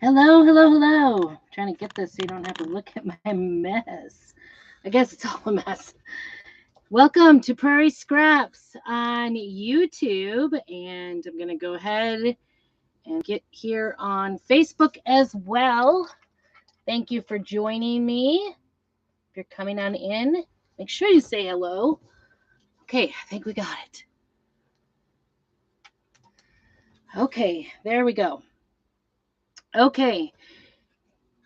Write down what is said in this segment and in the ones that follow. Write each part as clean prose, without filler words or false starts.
Hello, hello, hello. Trying to get this so you don't have to look at my mess. I guess it's all a mess. Welcome to Prairie Scraps on YouTube. And I'm going to go ahead and get here on Facebook as well. Thank you for joining me. If you're coming on in, make sure you say hello. Okay, I think we got it. Okay, there we go. Okay.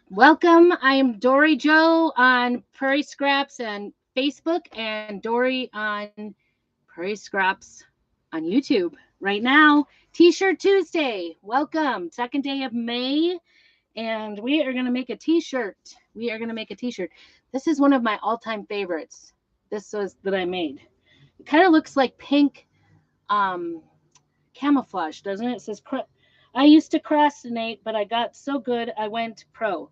Welcome. I am Dory Joe on Prairie Scraps and Facebook and Dory on Prairie Scraps on YouTube. Right now, T-shirt Tuesday. Welcome. Second day of May. And we are going to make a T-shirt. We are going to make a T-shirt. This is one of my all-time favorites. This was that I made. It kind of looks like pink camouflage, doesn't it? It says, I used to procrastinate, but I got so good I went pro.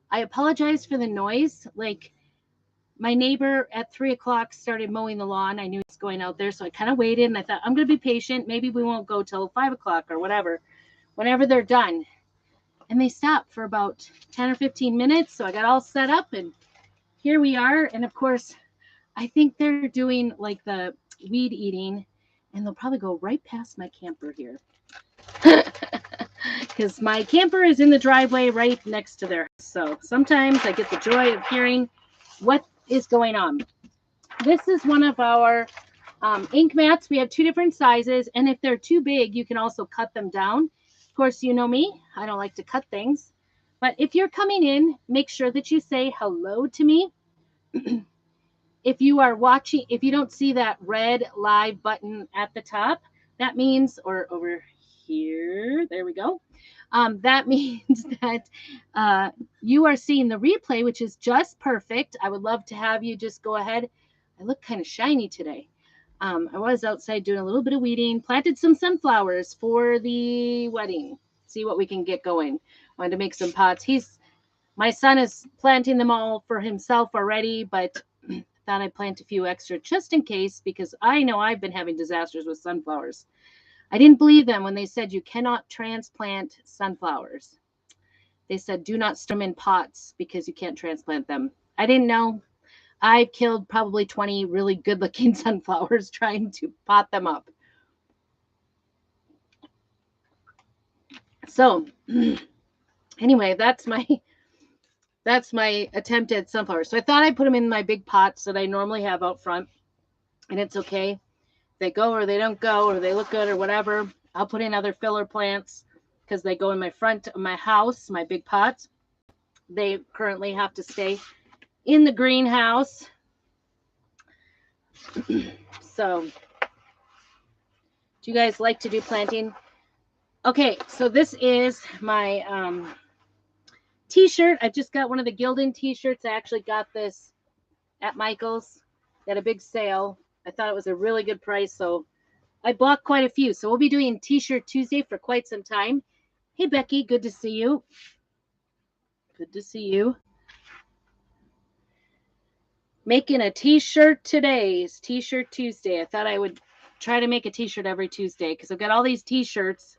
I apologize for the noise. Like, my neighbor at 3 o'clock started mowing the lawn. I knew he was going out there, so I kind of waited and I thought, I'm going to be patient. Maybe we won't go till 5 o'clock or whatever, whenever they're done. And they stopped for about 10 or 15 minutes. So I got all set up and here we are. And of course, I think they're doing like the weed eating and they'll probably go right past my camper here. Because my camper is in the driveway right next to their house. So sometimes I get the joy of hearing what is going on. This is one of our ink mats. We have two different sizes, and if they're too big, you can also cut them down. Of course, you know me. I don't like to cut things. But if you're coming in, make sure that you say hello to me. If you are watching, if you don't see that red live button at the top, that means, or over here, there we go. That means that you are seeing the replay, which is just perfect. I would love to have you just go ahead. I look kind of shiny today. I was outside doing a little bit of weeding, planted some sunflowers for the wedding. See what we can get going. Wanted to make some pots. My son is planting them all for himself already, but thought I'd plant a few extra just in case, because I know I've been having disasters with sunflowers. I didn't believe them when they said you cannot transplant sunflowers. They said do not store them in pots because you can't transplant them. I didn't know. I've killed probably 20 really good looking sunflowers trying to pot them up. So anyway, that's my attempt at sunflowers. So I thought I'd put them in my big pots that I normally have out front. And it's okay. They go or they don't go or they look good or whatever. I'll put in other filler plants because they go in my front of my house, my big pots. They currently have to stay in the greenhouse. So, do you guys like to do planting? Okay, so this is my T-shirt. I've just got one of the Gildan T-shirts. I actually got this at Michael's. They had a big sale. I thought it was a really good price, so I bought quite a few. So we'll be doing T-shirt Tuesday for quite some time. Hey, Becky, good to see you. Good to see you. Making a T-shirt today is T-shirt Tuesday. I thought I would try to make a T-shirt every Tuesday because I've got all these T-shirts,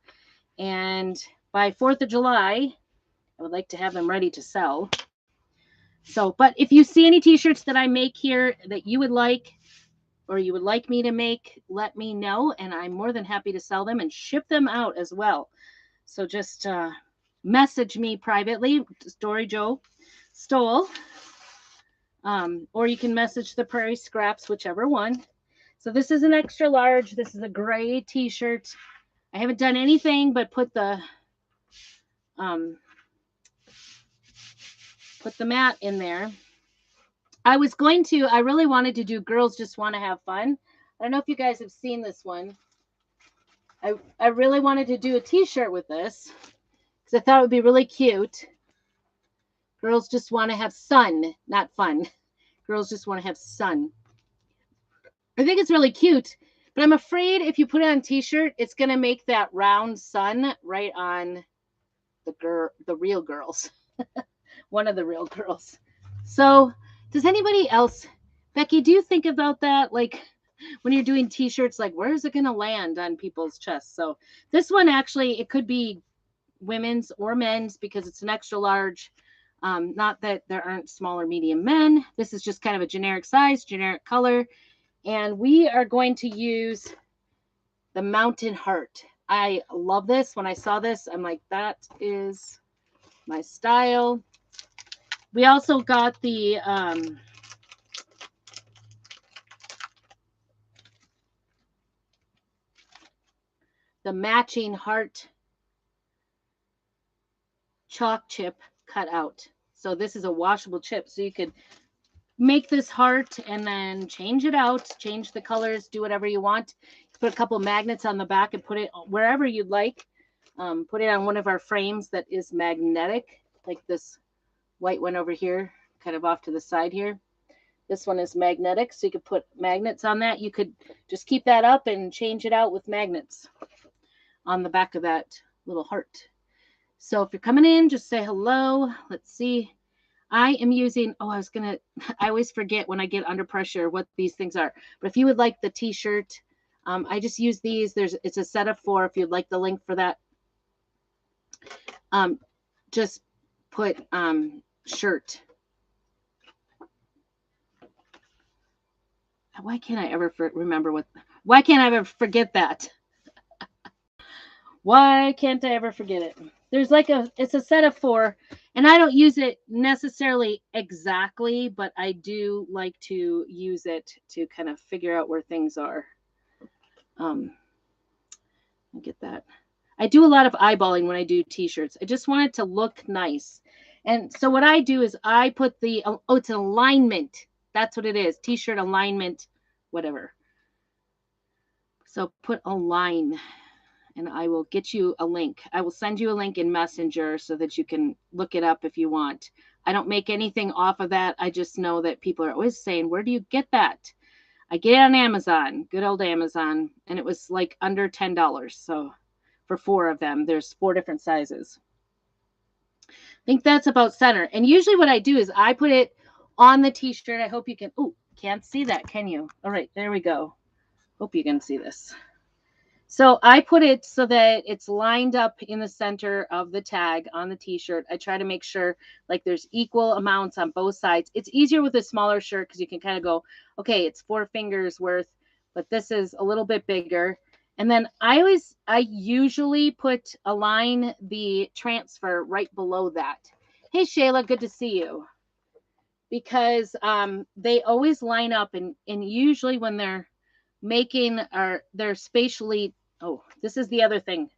and by 4th of July, I would like to have them ready to sell. So, but if you see any T-shirts that I make here that you would like, or you would like me to make, let me know, and I'm more than happy to sell them and ship them out as well. So just message me privately, Dory Joe Stoll, or you can message the Prairie Scraps, whichever one. So this is an extra large. This is a gray T-shirt. I haven't done anything but put the mat in there. I really wanted to do Girls Just Want to Have Fun. I don't know if you guys have seen this one. I really wanted to do a T-shirt with this because I thought it would be really cute. Girls just want to have sun, not fun. Girls just want to have sun. I think it's really cute, but I'm afraid if you put it on a T-shirt, it's going to make that round sun right on the real girls. One of the real girls. So does anybody else, Becky, do you think about that? Like when you're doing T-shirts, like where is it going to land on people's chests? So this one actually, it could be women's or men's because it's an extra large. Not that there aren't small or medium men. This is just kind of a generic size, generic color. And we are going to use the Mountain Heart. I love this. When I saw this, I'm like, that is my style. We also got the matching heart chalk chip cut out. So this is a washable chip. So you could make this heart and then change it out, change the colors, do whatever you want. Put a couple magnets on the back and put it wherever you'd like. Put it on one of our frames that is magnetic, like this white one over here, kind of off to the side here. This one is magnetic, so you could put magnets on that. You could just keep that up and change it out with magnets on the back of that little heart. So if you're coming in, just say hello. Let's see. I am using, I always forget when I get under pressure what these things are. But if you would like the t-shirt, I just use these. It's a set of 4. If you'd like the link for that, just put shirt. Why can't I ever why can't I ever forget that? Why can't I ever forget it? There's it's a set of 4, and I don't use it necessarily exactly, but I do like to use it to kind of figure out where things are. I get that. I do a lot of eyeballing when I do t-shirts. I just want it to look nice. And so what I do is I put it's an alignment. That's what it is. T-shirt alignment, whatever. So put align. And I will get you a link. I will send you a link in Messenger so that you can look it up if you want. I don't make anything off of that. I just know that people are always saying, where do you get that? I get it on Amazon, good old Amazon, and it was like under $10. So for 4 of them, there's 4 different sizes. I think that's about center. And usually what I do is I put it on the t-shirt. I hope you can, can't see that, can you? All right, there we go. Hope you can see this. So I put it so that it's lined up in the center of the tag on the t-shirt. I try to make sure like there's equal amounts on both sides. It's easier with a smaller shirt because you can kind of go, okay, it's 4 fingers worth, but this is a little bit bigger. And then I usually align the transfer right below that. Hey, Shayla, good to see you. Because they always line up, and usually when they're making they're spatially, this is the other thing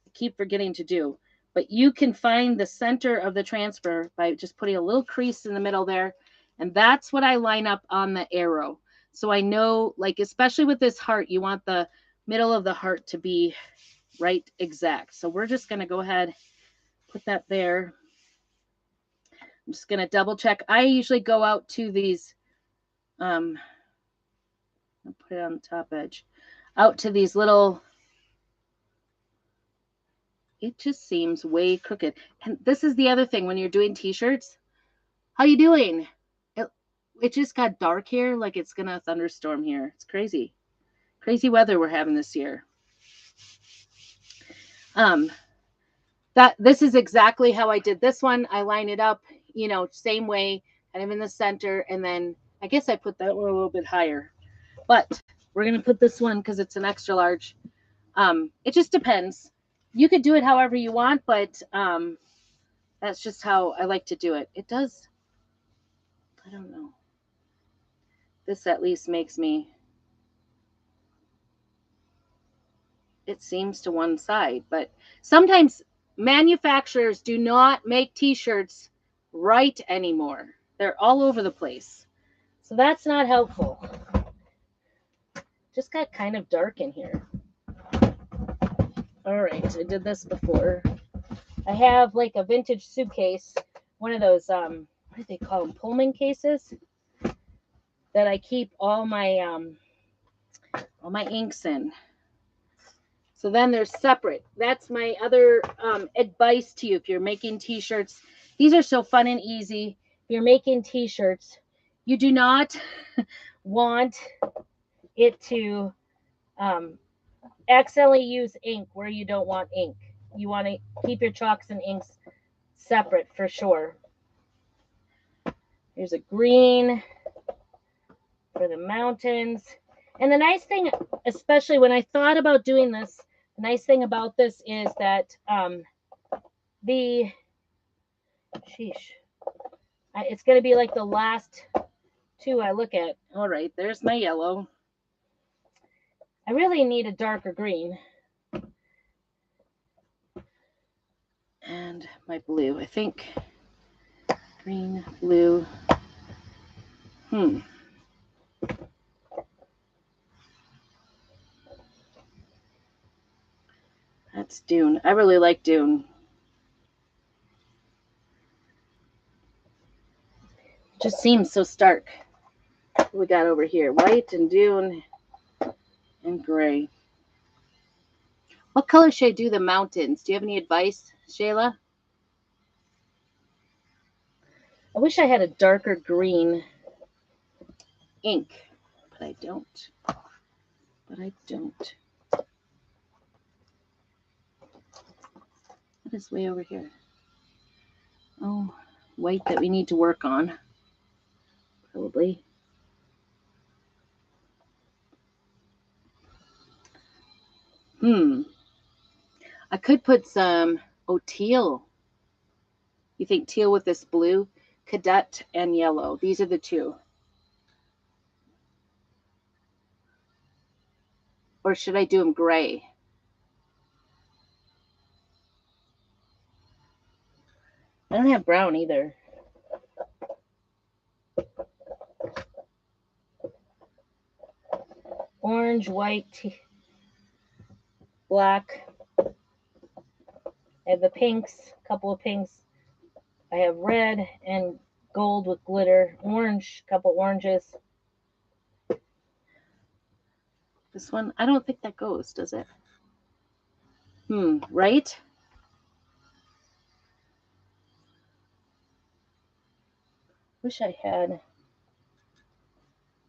I keep forgetting to do, but you can find the center of the transfer by just putting a little crease in the middle there, and that's what I line up on the arrow. So I know, like, especially with this heart, you want the middle of the heart to be right exact. So we're just going to go ahead, put that there. I'm just going to double check. I usually go out to these I'll put it on the top edge, out to these little, it just seems way crooked. And this is the other thing when you're doing t-shirts. How you doing? It just got dark here, like it's gonna thunderstorm here. It's crazy weather we're having this year. This is exactly how I did this one. I line it up, same way, kind of in the center, and then I guess I put that one a little bit higher. But we're going to put this one because it's an extra large. It just depends. You could do it however you want, but that's just how I like to do it. It does, I don't know. This at least makes me, it seems to one side. But sometimes manufacturers do not make t-shirts right anymore. They're all over the place. So that's not helpful. Just got kind of dark in here. All right, I did this before. I have like a vintage suitcase, one of those, what do they call them, Pullman cases, that I keep all my inks in. So then they're separate. That's my other advice to you if you're making t-shirts. These are so fun and easy. If you're making t-shirts, you do not want it to accidentally use ink where you don't want ink. you want to keep your chalks and inks separate for sure. Here's a green for the mountains. And the nice thing, especially when I thought about doing this, the nice thing about this is that it's going to be like the last two I look at. All right, there's my yellow. I really need a darker green. And my blue, I think. Green, blue. That's Dune. I really like Dune. It just seems so stark. What we got over here? White and Dune and gray. What color should I do the mountains? Do you have any advice, Shayla? I wish I had a darker green ink, but I don't. What is way over here? Oh, white that we need to work on. Probably. I could put some teal. You think teal with this blue? Cadet and yellow. These are the two. Or should I do them gray? I don't have brown either. Orange, white, black. I have the pinks, a couple of pinks. I have red and gold with glitter. Orange, a couple oranges. This one, I don't think that goes, does it? Right? Wish I had. I'm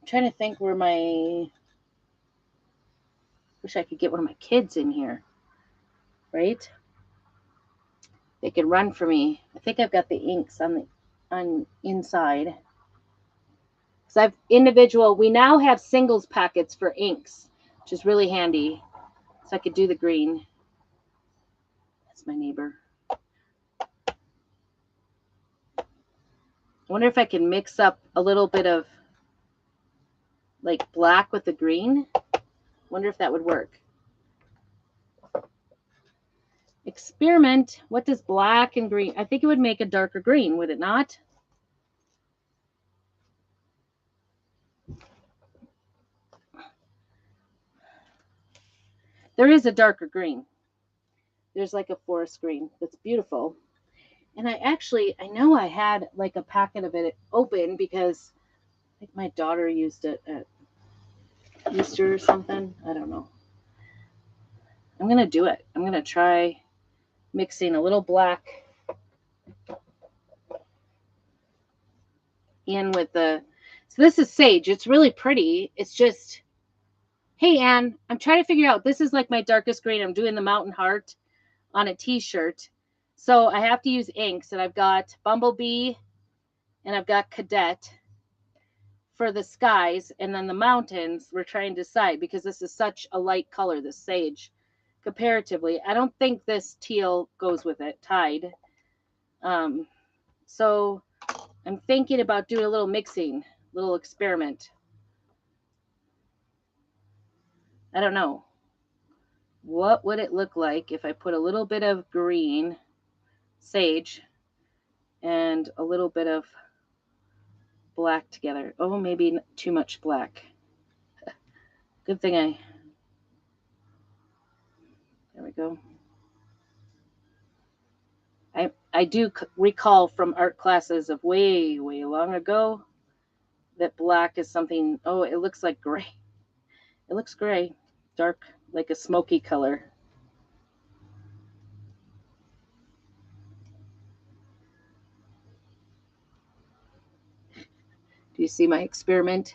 trying to think where my. Wish I could get one of my kids in here. Right? They could run for me. I think I've got the inks on inside. So I've individual. We now have singles packets for inks, which is really handy. So I could do the green. That's my neighbor. I wonder if I can mix up a little bit of like black with the green. Wonder if that would work. Experiment. What does black and green? I think it would make a darker green, would it not? There is a darker green. There's like a forest green that's beautiful. And I know I had like a packet of it open because I think my daughter used it at Easter or something. I don't know. I'm going to do it. I'm going to try mixing a little black in with the. So this is sage. It's really pretty. It's just, hey, Anne, I'm trying to figure out. This is like my darkest green. I'm doing the mountain heart on a t-shirt. So I have to use inks. And I've got Bumblebee and I've got Cadet for the skies. And then the mountains, we're trying to decide because this is such a light color, this sage. Comparatively, I don't think this teal goes with it, Tide. So I'm thinking about doing a little mixing, little experiment. I don't know. What would it look like if I put a little bit of green sage and a little bit of black together? Oh, maybe too much black. Good thing there we go. I do recall from art classes of way, way long ago that black is something, it looks like gray. It looks gray, dark, like a smoky color. Do you see my experiment?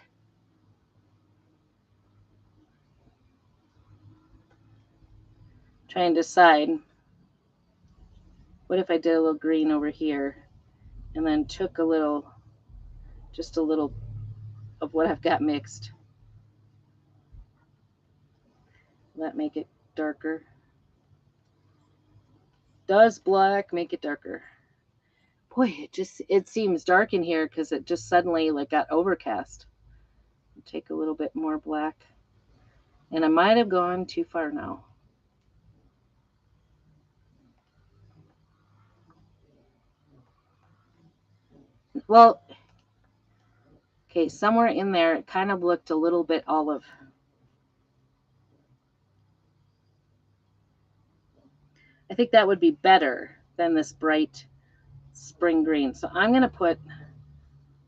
Trying to decide. What if I did a little green over here and then took a little, just a little of what I've got mixed. Will that make it darker? Does black make it darker? Boy, it seems dark in here because it just suddenly like got overcast. I'll take a little bit more black. And I might have gone too far now. Well, okay, somewhere in there it kind of looked a little bit olive. I think that would be better than this bright spring green. So I'm going to put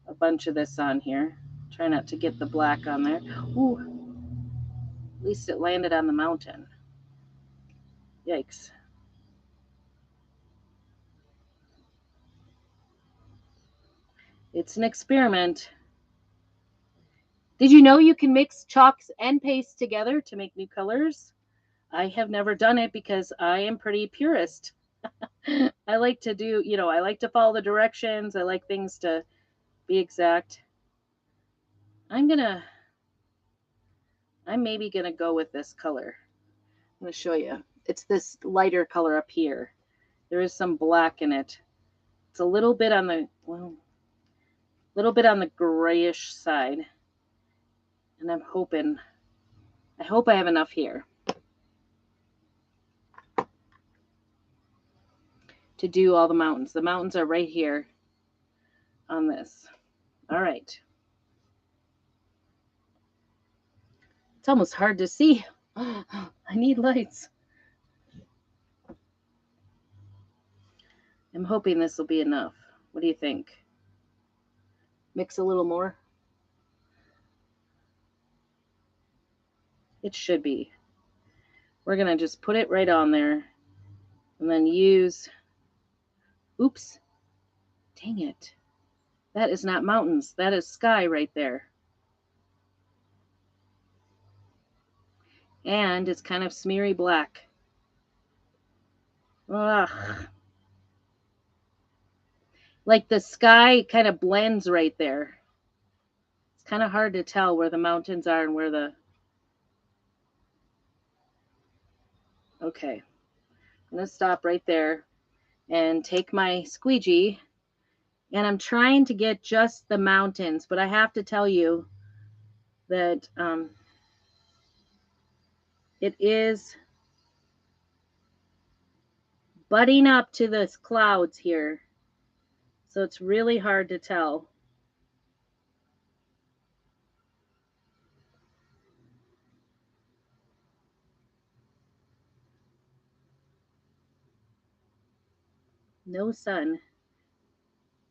a bunch of this on here. Try not to get the black on there. Ooh, at least it landed on the mountain. Yikes. It's an experiment. Did you know you can mix chalks and paste together to make new colors? I have never done it because I am pretty purist. I like to do, I like to follow the directions. I like things to be exact. I'm maybe gonna go with this color. I'm gonna show you. It's this lighter color up here. There is some black in it. It's a little bit on the, grayish side. And I hope I have enough here to do all the mountains. The mountains are right here on this. All right. It's almost hard to see. I need lights. I'm hoping this will be enough. What do you think? Mix a little more? It should be. We're going to just put it right on there and then use, oops, dang it. That is not mountains. That is sky right there. And it's kind of smeary black. Ugh. Like the sky kind of blends right there. It's kind of hard to tell where the mountains are and where the... Okay. I'm going to stop right there and take my squeegee. And I'm trying to get just the mountains. But I have to tell you that it is butting up to the clouds here. So it's really hard to tell. No sun.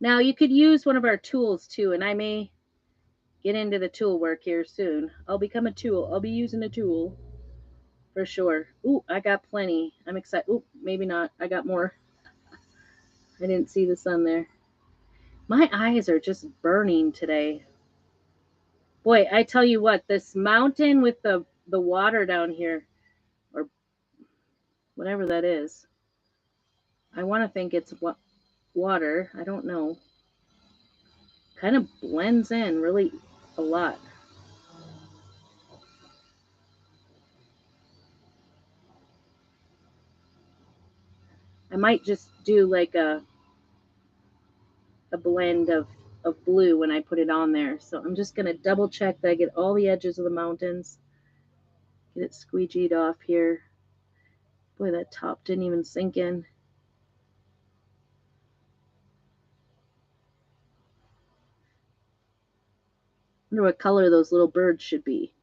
Now you could use one of our tools too, and I may get into the tool work here soon. I'll become a tool. I'll be using a tool for sure. Ooh, I got plenty. I'm excited. Ooh, maybe not. I got more. I didn't see the sun there. My eyes are just burning today. Boy, I tell you what, this mountain with the water down here, or whatever that is, I want to think it's water. I don't know. Kind of blends in really a lot. I might just do like a blend of blue when I put it on there. So I'm just going to double check that I get all the edges of the mountains. Get it squeegeed off here. Boy, that top didn't even sink in. I wonder what color those little birds should be.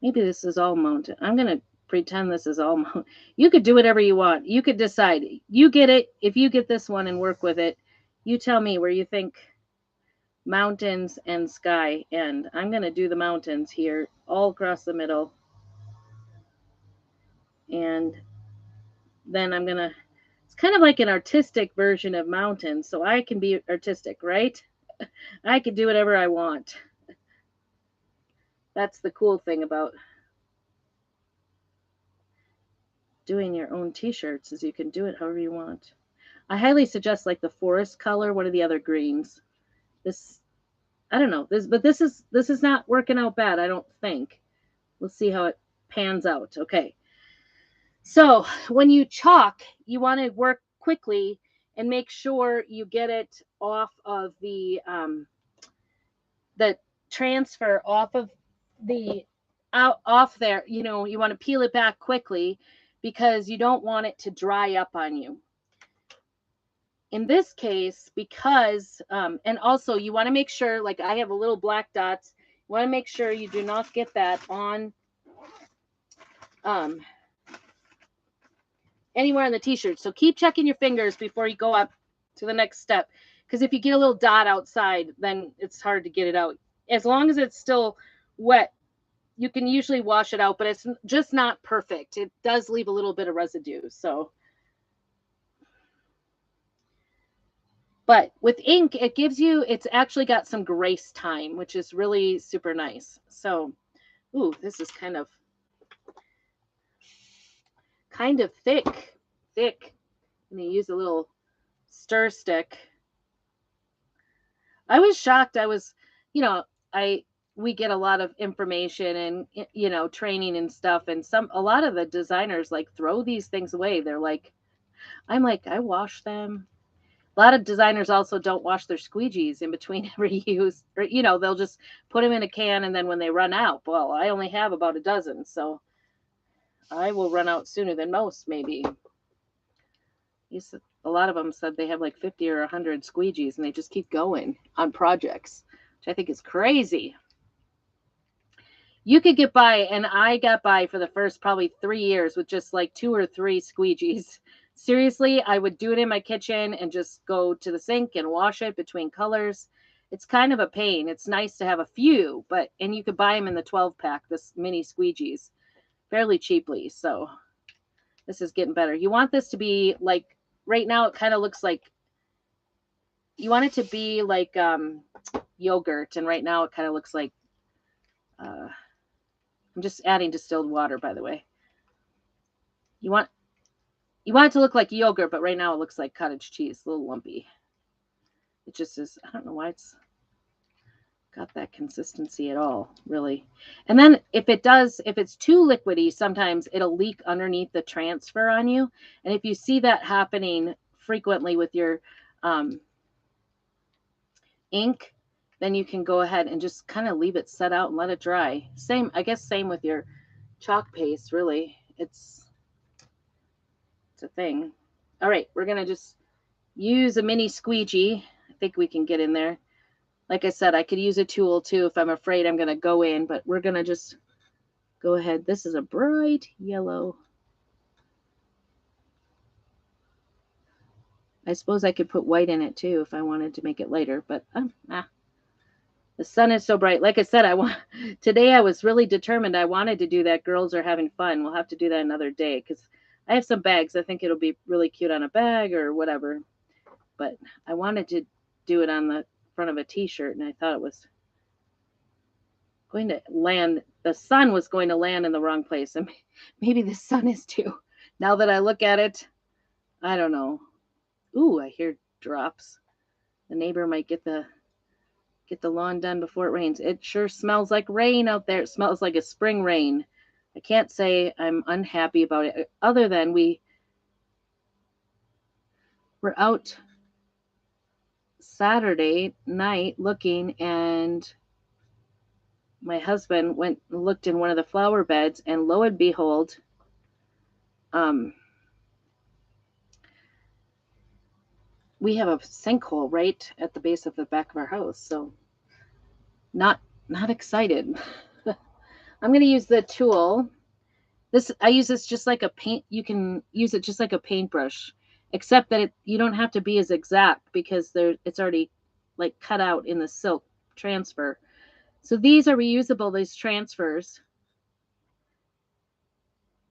Maybe this is all mountain. I'm going to pretend this is all mountain. You could do whatever you want. You could decide. You get it. If you get this one and work with it, You tell me where you think mountains and sky end. I'm going to do the mountains here all across the middle. And then I'm going to, it's kind of like an artistic version of mountains. So I can be artistic, right? I can do whatever I want. That's the cool thing about doing your own t-shirts is you can do it however you want. I highly suggest like the forest color, one of the other greens. This, I don't know, this is not working out bad, I don't think. We'll see how it pans out. Okay. So when you chalk, you want to work quickly and make sure you get it off of the transfer off of the off there. You know, you want to peel it back quickly because you don't want it to dry up on you. In this case, because and also you want to make sure, like I have a little black dots, you want to make sure you do not get that on anywhere on the t-shirt. So keep checking your fingers before you go up to the next step, because if you get a little dot outside, then it's hard to get it out. As long as it's still wet, you can usually wash it out, but it's just not perfect. It does leave a little bit of residue. So, but with ink, it gives you, it's actually got some grace time, which is really super nice. So, ooh, this is kind of thick. I'm going to use a little stir stick. I was shocked. I was, you know, we get a lot of information and, you know, training and stuff. And a lot of the designers like throw these things away. They're like, I'm like, I wash them. A lot of designers also don't wash their squeegees in between every use, or, you know, they'll just put them in a can. And then when they run out, well, I only have about a dozen. So I will run out sooner than most, maybe. A lot of them said they have like 50 or 100 squeegees and they just keep going on projects, which I think is crazy. You could get by, and I got by for the first probably 3 years with just like 2 or 3 squeegees. Seriously, I would do it in my kitchen and just go to the sink and wash it between colors. It's kind of a pain. It's nice to have a few, and you could buy them in the 12-pack, this mini squeegees, fairly cheaply. So this is getting better. You want this to be like, right now it kind of looks like, you want it to be like yogurt, and right now it kind of looks like, I'm just adding distilled water, by the way. You want it to look like yogurt, but right now it looks like cottage cheese, a little lumpy. It just is, I don't know why it's got that consistency at all, really. And then if it's too liquidy, sometimes it'll leak underneath the transfer on you. And if you see that happening frequently with your ink, then you can go ahead and just kind of leave it set out and let it dry. Same with your chalk paste, really. It's a thing. All right, we're going to just use a mini squeegee. I think we can get in there. Like I said, I could use a tool too if I'm afraid I'm going to go in, but we're going to just go ahead. This is a bright yellow. I suppose I could put white in it too if I wanted to make it lighter, but the sun is so bright. Like I said, today I was really determined. I wanted to do that. Girls are having fun. We'll have to do that another day because I have some bags. I think it'll be really cute on a bag or whatever. But I wanted to do it on the front of a t-shirt, and I thought it was going to land. The sun was going to land in the wrong place, and maybe the sun is too. Now that I look at it, I don't know. Ooh, I hear drops. The neighbor might get the lawn done before it rains. It sure smells like rain out there. It smells like a spring rain. I can't say I'm unhappy about it, other than we're out Saturday night looking, and my husband went and looked in one of the flower beds, and lo and behold, we have a sinkhole right at the base of the back of our house. So not excited. I'm going to use the tool. I use this just like a paint. You can use it just like a paintbrush. except that you don't have to be as exact because it's already like cut out in the silk transfer. So these are reusable, these transfers.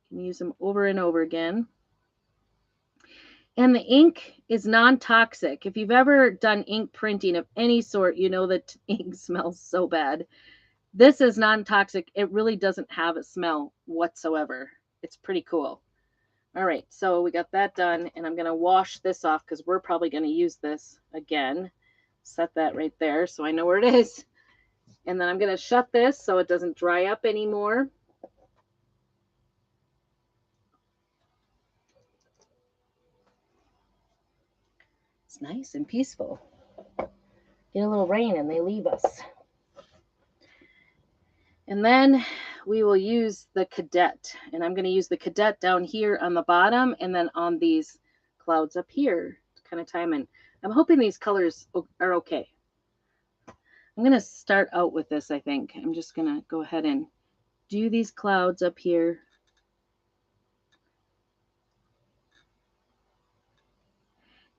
You can use them over and over again. And the ink is non-toxic. If you've ever done ink printing of any sort, you know that ink smells so bad. This is non-toxic. It really doesn't have a smell whatsoever. It's pretty cool. All right, so we got that done, and I'm going to wash this off because we're probably going to use this again. Set that right there so I know where it is. And then I'm going to shut this so it doesn't dry up anymore. It's nice and peaceful. Get a little rain and they leave us. And then we will use the Cadet. And I'm going to use the Cadet down here on the bottom and then on these clouds up here to kind of tie them in. I'm hoping these colors are okay. I'm going to start out with this, I think. I'm just going to go ahead and do these clouds up here.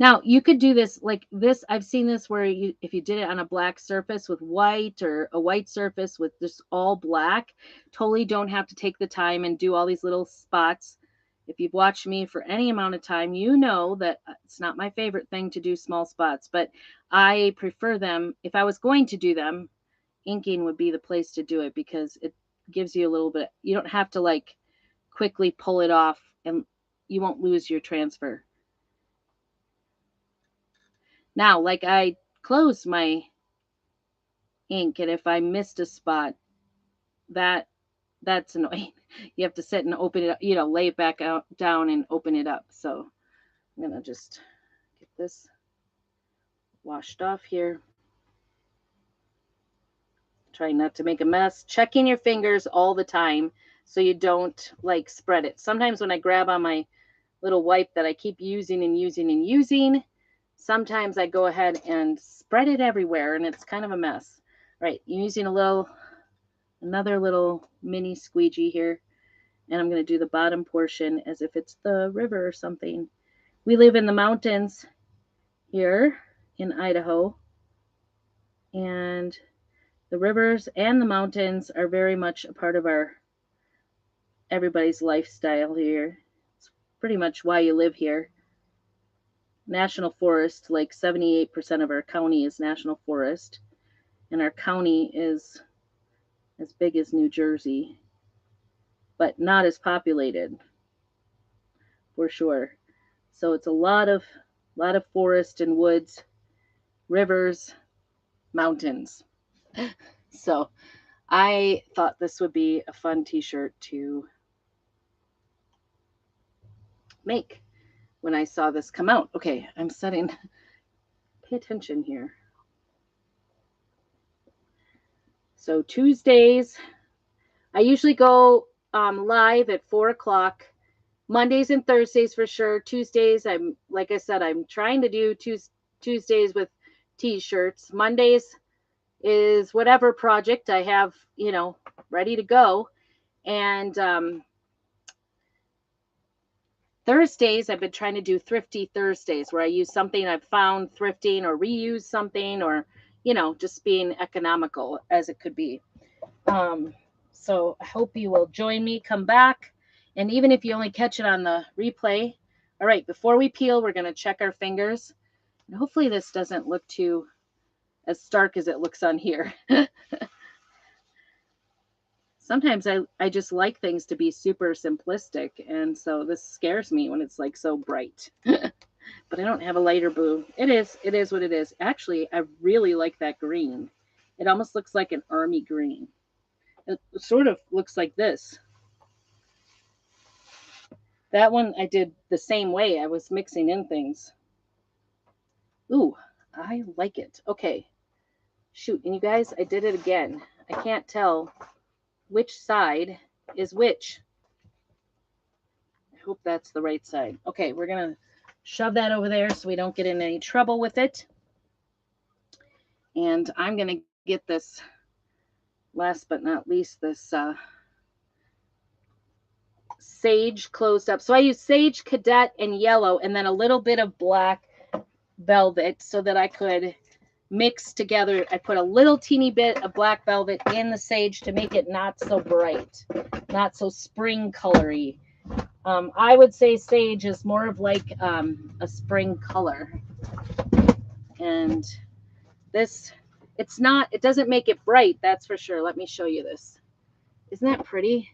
Now, you could do this like this. I've seen this where if you did it on a black surface with white or a white surface with just all black, totally don't have to take the time and do all these little spots. If you've watched me for any amount of time, you know that it's not my favorite thing to do small spots, but I prefer them. If I was going to do them, inking would be the place to do it because it gives you a little bit, you don't have to like quickly pull it off and you won't lose your transfer. Now, like I closed my ink, and if I missed a spot, that's annoying. You have to sit and open it up, lay it back out down and open it up. So I'm gonna just get this washed off here. Try not to make a mess. Checking your fingers all the time so you don't like spread it. Sometimes when I grab on my little wipe that I keep using and using and using, sometimes I go ahead and spread it everywhere and it's kind of a mess. All right, using another little mini squeegee here, and I'm going to do the bottom portion as if it's the river or something. We live in the mountains here in Idaho, and the rivers and the mountains are very much a part of everybody's lifestyle here. It's pretty much why you live here. National forest, like 78% of our county is national forest, and our county is as big as New Jersey, but not as populated, for sure. So it's a lot of forest and woods, rivers, mountains. So I thought this would be a fun t-shirt to make when I saw this come out. Okay, I'm setting, pay attention here. So Tuesdays, I usually go live at 4 o'clock. Mondays and Thursdays for sure. Tuesdays, like I said, I'm trying to do Tuesdays with t-shirts. Mondays is whatever project I have, ready to go. And Thursdays, I've been trying to do thrifty Thursdays where I use something I've found thrifting or reuse something or, just being economical as it could be. So I hope you will join me, come back. And even if you only catch it on the replay. All right, before we peel, we're going to check our fingers. And hopefully this doesn't look too as stark as it looks on here. Sometimes I just like things to be super simplistic. And so this scares me when it's like so bright. But I don't have a lighter blue. It is what it is. Actually, I really like that green. It almost looks like an army green. It sort of looks like this. That one I did the same way. I was mixing in things. Ooh, I like it. Okay. Shoot, and you guys, I did it again. I can't tell which side is which. I hope that's the right side. Okay, we're going to shove that over there so we don't get in any trouble with it. And I'm going to get this, last but not least, this sage closed up. So I use sage, cadet, and yellow, and then a little bit of black velvet so that I could mix together. I put a little teeny bit of black velvet in the sage to make it not so bright, not so spring colory. I would say sage is more of like a spring color. And this, it doesn't make it bright, that's for sure. Let me show you this. Isn't that pretty?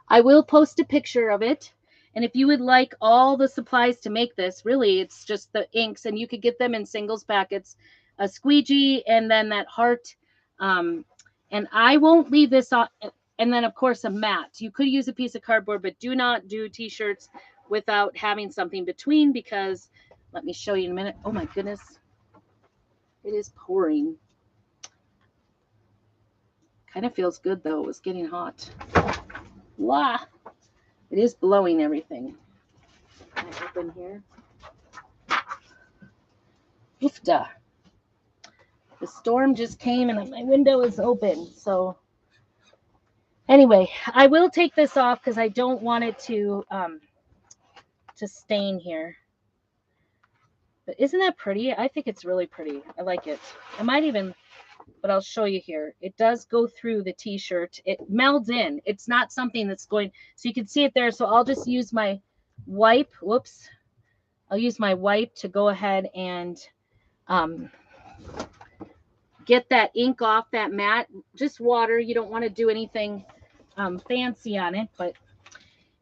I will post a picture of it. And if you would like all the supplies to make this, really, it's just the inks, and you could get them in singles packets, a squeegee, and then that heart. And I won't leave this on. And then, of course, a mat. You could use a piece of cardboard, but do not do t-shirts without having something between, because let me show you in a minute. Oh, my goodness. It is pouring. Kind of feels good, though. It was getting hot. Wow. It is blowing everything. Can I open here? Oofda. The storm just came and my window is open. So anyway, I will take this off because I don't want it to stain here. But isn't that pretty? I think it's really pretty. I like it. I might even, but I'll show you here. It does go through the t-shirt. It melds in. It's not something that's going, so you can see it there. So I'll just use my wipe. Whoops. I'll use my wipe to go ahead and get that ink off that mat. Just water. You don't want to do anything fancy on it. But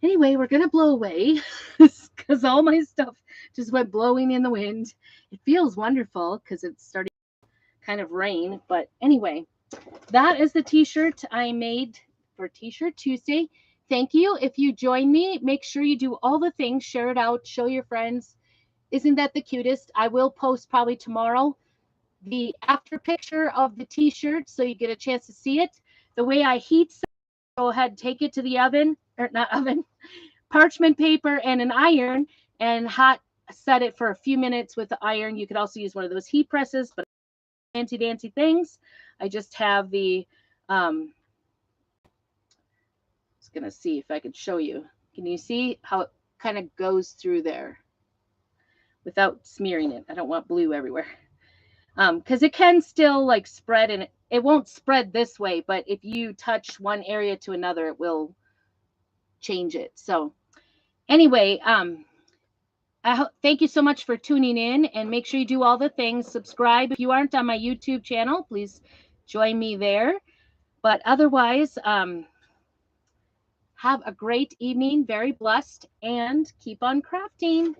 anyway, we're going to blow away because all my stuff just went blowing in the wind. It feels wonderful because it's starting to kind of rain. But anyway, that is the t-shirt I made for T-Shirt Tuesday. Thank you. If you join me, make sure you do all the things. Share it out. Show your friends. Isn't that the cutest? I will post probably tomorrow the after picture of the t-shirt so you get a chance to see it. The way I heat, go ahead, take it to the oven, or not oven, parchment paper and an iron, and hot set it for a few minutes with the iron. You could also use one of those heat presses, but fancy dancy things. I just have the I was gonna see if I could show you. Can you see how it kind of goes through there without smearing it? I don't want blue everywhere. Because it can still like spread, and it won't spread this way, but if you touch one area to another, it will change it. So anyway, thank you so much for tuning in, and make sure you do all the things. Subscribe. If you aren't on my YouTube channel, please join me there. But otherwise, have a great evening, very blessed, and keep on crafting.